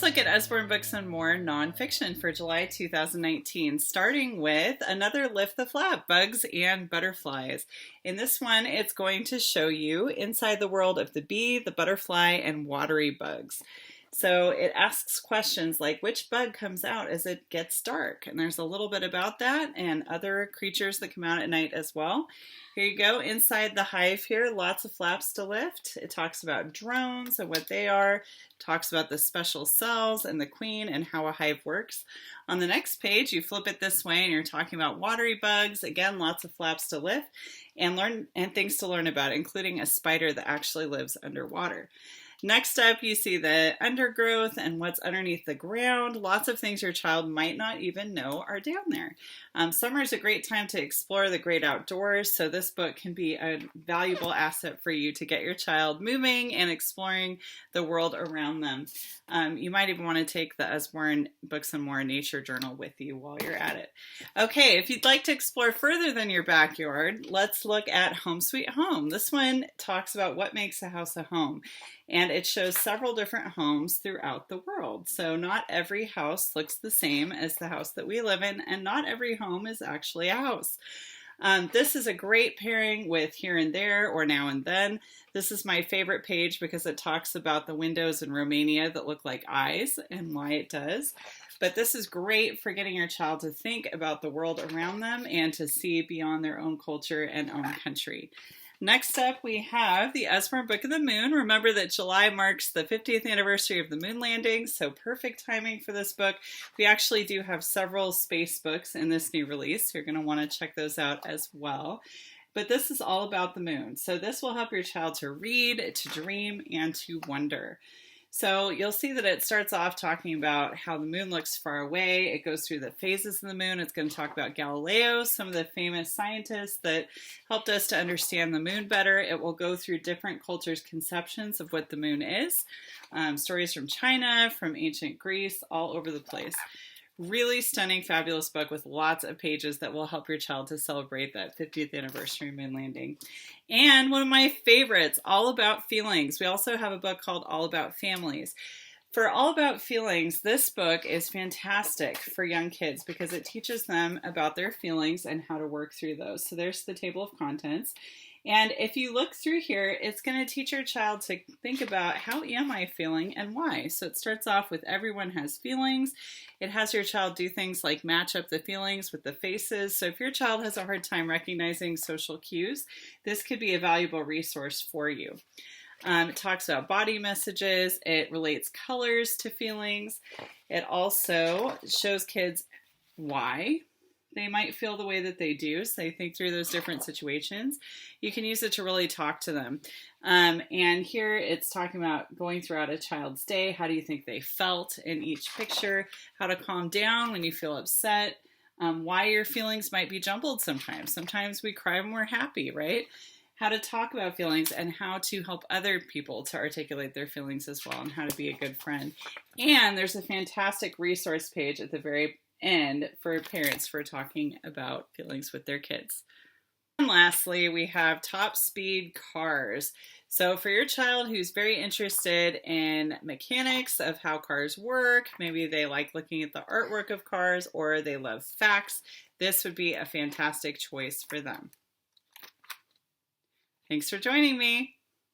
look at Usborne Books and More nonfiction for July 2019, starting with another Lift the Flap, Bugs and Butterflies. In this one, it's going to show you inside the world of the bee, the butterfly, and watery bugs. So it asks questions like which bug comes out as it gets dark? And there's a little bit about that and other creatures that come out at night as well. Here you go, inside the hive here, lots of flaps to lift. It talks about drones and what they are, talks about the special cells and the queen and how a hive works. On the next page, you flip it this way and you're talking about watery bugs. Again, lots of flaps to lift and things to learn about, including a spider that actually lives underwater. Next up, you see the undergrowth and what's underneath the ground. Lots of things your child might not even know are down there. Summer is a great time to explore the great outdoors, so this book can be a valuable asset for you to get your child moving and exploring the world around them. You might even want to take the Usborne Books and More Nature Journal with you while you're at it. Okay, if you'd like to explore further than your backyard, let's look at Home Sweet Home. This one talks about what makes a house a home. And it shows several different homes throughout the world. So not every house looks the same as the house that we live in, and not every home is actually a house. This is a great pairing with Here and There or Now and Then. This is my favorite page because it talks about the windows in Romania that look like eyes and why it does. But this is great for getting your child to think about the world around them and to see beyond their own culture and own country. Next up, we have the Usborne Book of the Moon. Remember that July marks the 50th anniversary of the moon landing, so perfect timing for this book. We actually do have several space books in this new release, so you're going to want to check those out as well. But this is all about the moon, so this will help your child to read, to dream, and to wonder. So you'll see that it starts off talking about how the moon looks far away. It goes through the phases of the moon. It's going to talk about Galileo, some of the famous scientists that helped us to understand the moon better. It will go through different cultures' conceptions of what the moon is. Stories from China, from ancient Greece, all over the place. Really stunning, fabulous book with lots of pages that will help your child to celebrate that 50th anniversary moon landing. And one of my favorites, All About Feelings. We also have a book called All About Families. For All About Feelings, this book is fantastic for young kids because it teaches them about their feelings and how to work through those. So there's the table of contents. And if you look through here, it's going to teach your child to think about how am I feeling and why. So it starts off with everyone has feelings. It has your child do things like match up the feelings with the faces. So if your child has a hard time recognizing social cues, this could be a valuable resource for you. It talks about body messages. It relates colors to feelings. It also shows kids why they might feel the way that they do, so they think through those different situations. You can use it to really talk to them. And here it's talking about going throughout a child's day. How do you think they felt in each picture? How to calm down when you feel upset. Why your feelings might be jumbled sometimes. Sometimes we cry when we're happy, right? How to talk about feelings and how to help other people to articulate their feelings as well, and how to be a good friend. And there's a fantastic resource page at the very end for parents for talking about feelings with their kids. And lastly, we have Top Speed Cars. So for your child who's very interested in mechanics of how cars work, maybe they like looking at the artwork of cars or they love facts, this would be a fantastic choice for them. Thanks for joining me.